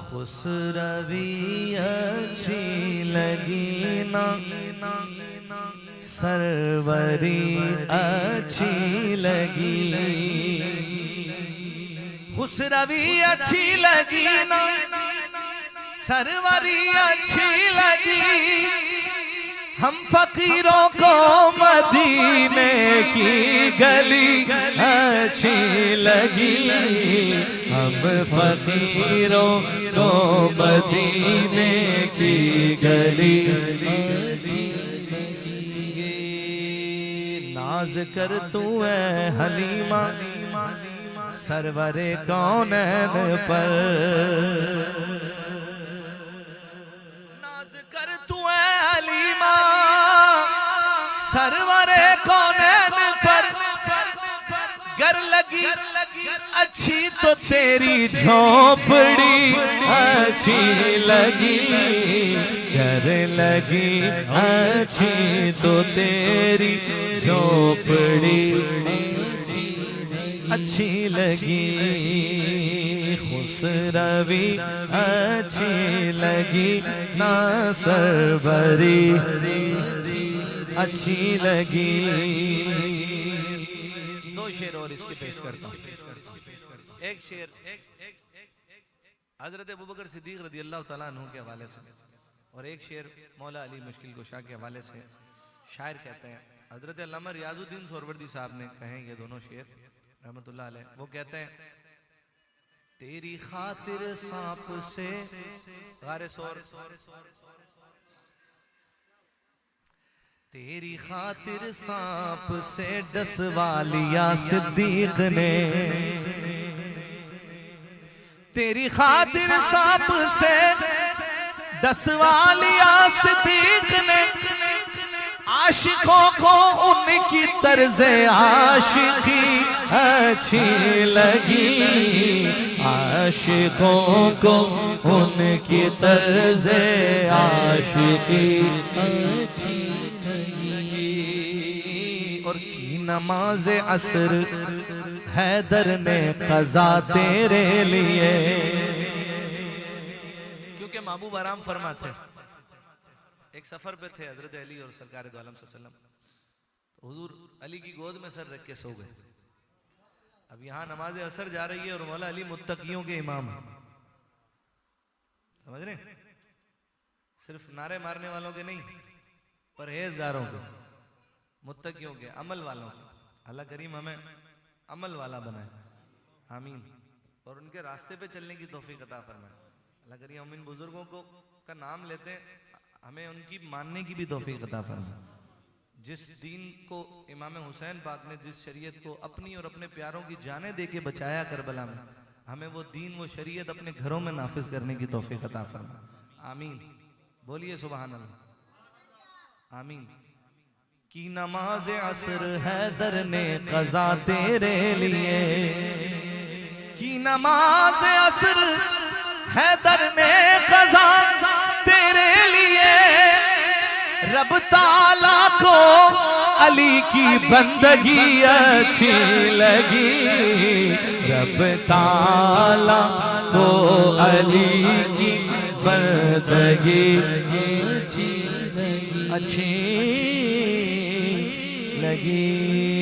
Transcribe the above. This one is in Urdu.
خسروی اچھی لگی نا، سروری اچھی لگی، خسروی اچھی لگی نا، سروری اچھی لگی، ہم فقیروں کو مدینے کی گلی اچھی لگی، ہم فقیروں کو مدینے کی گلی اچھی لگی۔ ناز کر تو اے حلیمہ سرور کونین پر، ناز کر تو اے حلیمہ سرور کونین پر، گر لگی اچھی تو تیری جھونپڑی اچھی لگی، گر لگی اچھی تو تیری جھونپڑی اچھی لگی، خسروی اچھی لگی نا، سروری اچھی لگی۔ دو شعر اور اس کی پیش کرتا ہوں۔ ایک شعر حضرت ابوبکر صدیق رضی اللہ تعالیٰ عنہ کے حوالے سے، اور ایک شعر مولا علی مشکل کشا کے حوالے سے۔ شاعر کہتے ہیں، حضرت علامہ ریاض الدین سہروردی صاحب نے کہیں یہ دونوں شعر رحمت اللہ علیہ، وہ کہتے ہیں تیری خاطر سانپ سے غار سور، تیری خاطر سانپ سے ڈسوا لیا صدیق نے، تیری خاطر سانپ سے ڈسوا لیا صدیق نے، عاشقوں کو ان کی طرز عاشقی اچھی لگی، عاشقوں کو ان کی طرز عاشقی اچھی لگی، اور کی نماز عصر حیدر نے قضا تیرے لیے، کیونکہ محبوب آرام فرما تھے، ایک سفر پہ تھے حضرت علی اور سرکار دو عالم صلی اللہ علیہ وسلم، حضور علی کی گود میں سر رکھ کے سو گئے۔ اب یہاں نماز عصر جا رہی ہے اور مولا علی متقیوں کے امام ہیں، سمجھ رہے ہیں؟ صرف نعرے مارنے والوں کے نہیں، پرہیزگاروں کے، متقیوں کے، عمل والوں کے۔ اللہ کریم ہمیں عمل والا بنائے، آمین، اور ان کے راستے پہ چلنے کی توفیق عطا فرمائے۔ اللہ کریم ہم ان بزرگوں کا نام لیتے ہیں، ہمیں ان کی ماننے کی بھی توفیق عطا فرمائے۔ جس دین کو امام حسین پاک نے، جس شریعت کو اپنی اور اپنے پیاروں کی جانیں دے کے بچایا کربلا میں، ہمیں وہ دین، وہ شریعت اپنے گھروں میں نافذ کرنے کی توفیق عطا فرمائے، آمین، بولیے سبحان اللہ، آمین۔ کی نماز عصر حیدر نے قضا تیرے لیے، کی نماز عصر حیدر نے قضا تیرے لیے، رب تعالیٰ کو علی کی بندگی اچھی لگی، رب تعالیٰ کو علی کی بندگی اچھی لگی۔